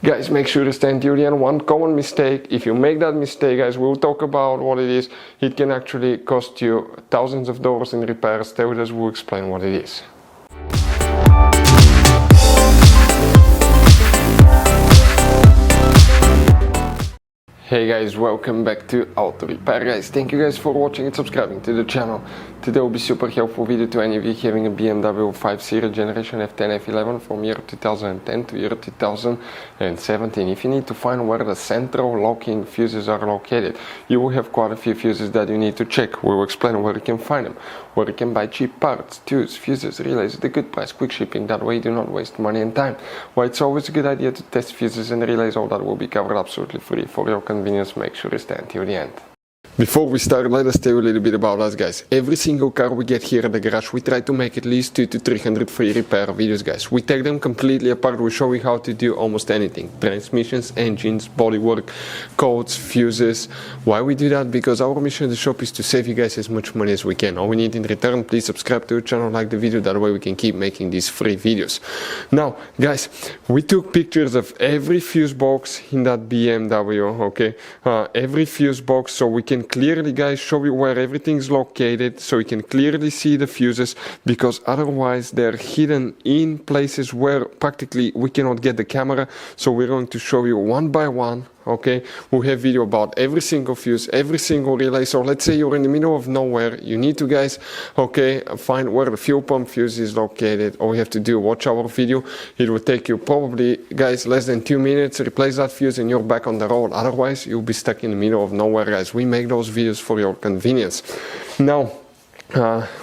Guys, make sure to stay until the end. One common mistake, if you make that mistake, guys, we'll talk about what it is. It can actually cost you thousands of dollars in repairs. Stay with us, we'll explain what it is. Hey guys, welcome back to Auto Repair. Guys, thank you guys for watching and subscribing to the channel. Today will be super helpful video to any of you having a BMW 5 Series generation F10 F11 from year 2010 to year 2017. If you need to find where the central locking fuses are located, you will have quite a few fuses that you need to check. We will explain where you can find them, where you can buy cheap parts, tools, fuses, relays at a good price, quick shipping, that way you do not waste money and time. Why it's always a good idea to test fuses and relays, all that will be covered absolutely free for your convenience. Make sure to stay until the end. Before we start, let us tell you a little bit about us, guys. Every single car we get here at the garage, we try to make at least 200 to 300 free repair videos, guys. We take them completely apart. We show you how to do almost anything: transmissions, engines, bodywork, codes, fuses. Why we do that? Because our mission at the shop is to save you guys as much money as we can. All we need in return, please subscribe to the channel, like the video, that way we can keep making these free videos. Now, guys, we took pictures of every fuse box in that BMW, okay? Every fuse box, so we can clearly, guys, show you where everything's located, so you can clearly see the fuses, because otherwise they're hidden in places where practically we cannot get the camera. So we're going to show you one by one. Okay, we'll have video about every single fuse, every single relay. So let's say you're in the middle of nowhere, you need to, guys, okay, find where the fuel pump fuse is located. All you have to do, watch our video. It will take you probably, guys, less than 2 minutes, replace that fuse and you're back on the road. Otherwise you'll be stuck in the middle of nowhere, guys. We make those videos for your convenience. Now,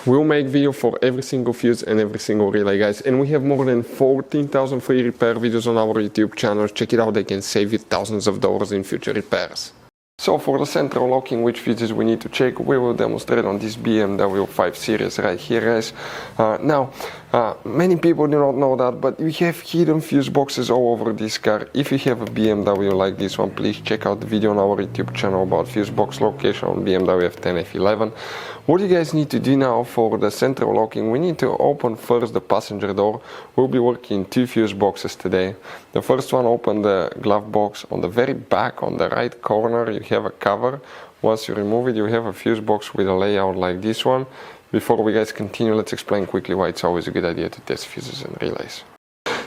we'll make video for every single fuse and every single relay, guys, and we have more than 14,000 free repair videos on our YouTube channel. Check it out, they can save you thousands of dollars in future repairs. So for the central locking, which fuses we need to check, we will demonstrate on this BMW 5 Series right here, guys. Many people do not know that, but we have hidden fuse boxes all over this car. If you have a BMW like this one, please check out the video on our YouTube channel about fuse box location on BMW F10 F11. What you guys need to do now for the central locking, we need to open first the passenger door. We'll be working 2 fuse boxes today. The first one, open the glove box. On the very back, on the right corner, you have a cover. Once you remove it, you have a fuse box with a layout like this one. Before we guys continue, let's explain quickly why it's always a good idea to test fuses and relays.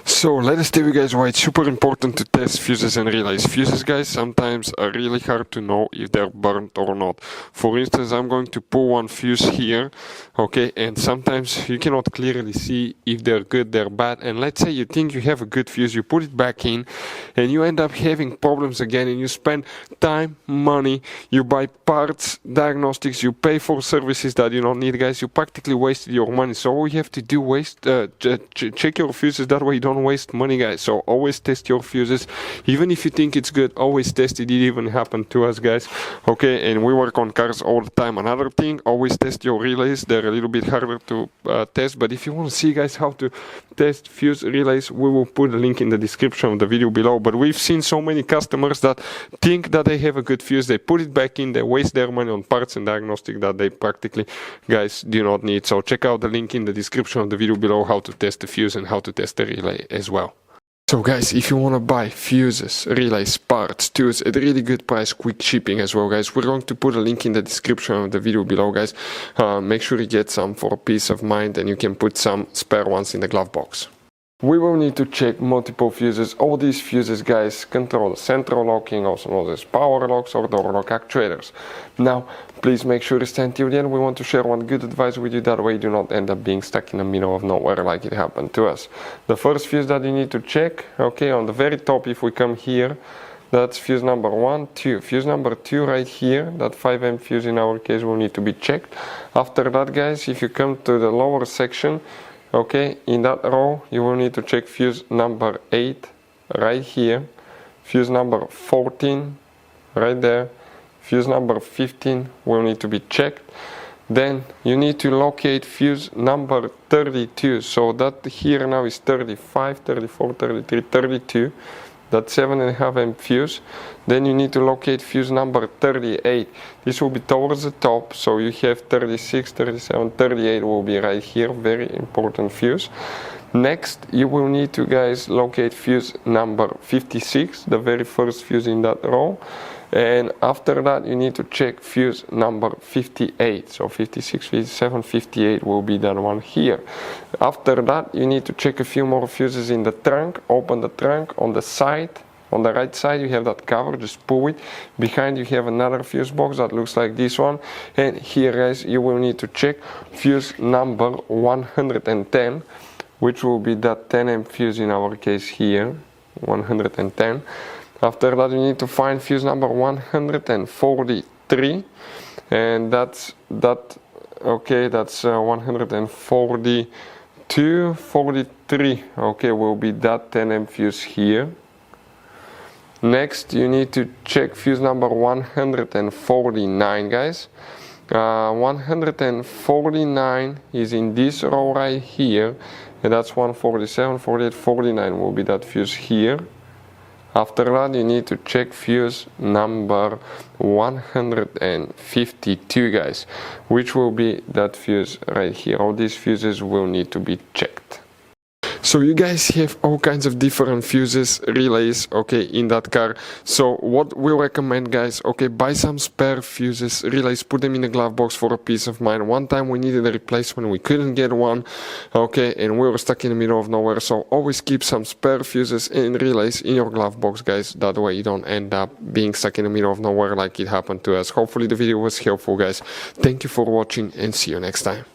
So let us tell you guys why it's super important to test fuses and relays. Fuses, guys, sometimes are really hard to know if they're burnt or not. For instance, I'm going to pull one fuse here, okay, and sometimes you cannot clearly see if they're good, they're bad. And let's say you think you have a good fuse, you put it back in, and you end up having problems again, and you spend time, money, you buy parts, diagnostics, you pay for services that you don't need, guys. You practically wasted your money. So all you have to do, check your fuses, that way you don't waste money, guys. So always test your fuses, even if you think it's good. Always test it. It even happened to us, guys, okay? And we work on cars all the time. Another thing, always test your relays. They're a little bit harder to test, but if you want to see, guys, how to test fuse relays, we will put a link in the description of the video below. But we've seen so many customers that think that they have a good fuse, they put it back in, they waste their money on parts and diagnostic that they practically, guys, do not need. So check out the link in the description of the video below, how to test the fuse and how to test the relay as well. So guys, if you want to buy fuses, relays, parts, tools at a really good price, quick shipping as well, guys, we're going to put a link in the description of the video below, guys. Make sure you get some for peace of mind, and you can put some spare ones in the glove box. We will need to check multiple fuses. All these fuses, guys, control the central locking, also known as power locks or door lock actuators. Now, please make sure to stay until the end. We want to share one good advice with you, that way you do not end up being stuck in the middle of nowhere like it happened to us. The first fuse that you need to check, okay, on the very top, if we come here, that's fuse number 1, 2. Fuse number 2 right here, that 5M fuse in our case, will need to be checked. After that, guys, if you come to the lower section, okay, in that row, you will need to check fuse number 8 right here, fuse number 14 right there, fuse number 15 will need to be checked. Then you need to locate fuse number 32. So that here now is 35, 34, 33, 32. That's 7.5 amp fuse. Then you need to locate fuse number 38. This will be towards the top, so you have 36, 37, 38 will be right here, very important fuse. Next, you will need to, guys, locate fuse number 56, the very first fuse in that row. And after that, you need to check fuse number 58. So 56, 57, 58 will be that one here. After that, you need to check a few more fuses in the trunk. Open the trunk. On the side, on the right side, you have that cover, just pull it. Behind, you have another fuse box that looks like this one. And here, guys, you will need to check fuse number 110, which will be that 10 amp fuse in our case here, 110. After that, you need to find fuse number 143, and that's 142, 43, okay, will be that 10 amp fuse here. Next, you need to check fuse number 149, guys. 149 is in this row right here, and that's 147, 48, 49 will be that fuse here. After that, you need to check fuse number 152, guys, which will be that fuse right here. All these fuses will need to be checked. So you guys have all kinds of different fuses, relays, okay, in that car. So what we recommend, guys, okay, buy some spare fuses, relays, put them in the glove box for a peace of mind. One time we needed a replacement, we couldn't get one, okay, and we were stuck in the middle of nowhere. So always keep some spare fuses and relays in your glove box, guys. That way you don't end up being stuck in the middle of nowhere like it happened to us. Hopefully the video was helpful, guys. Thank you for watching and see you next time.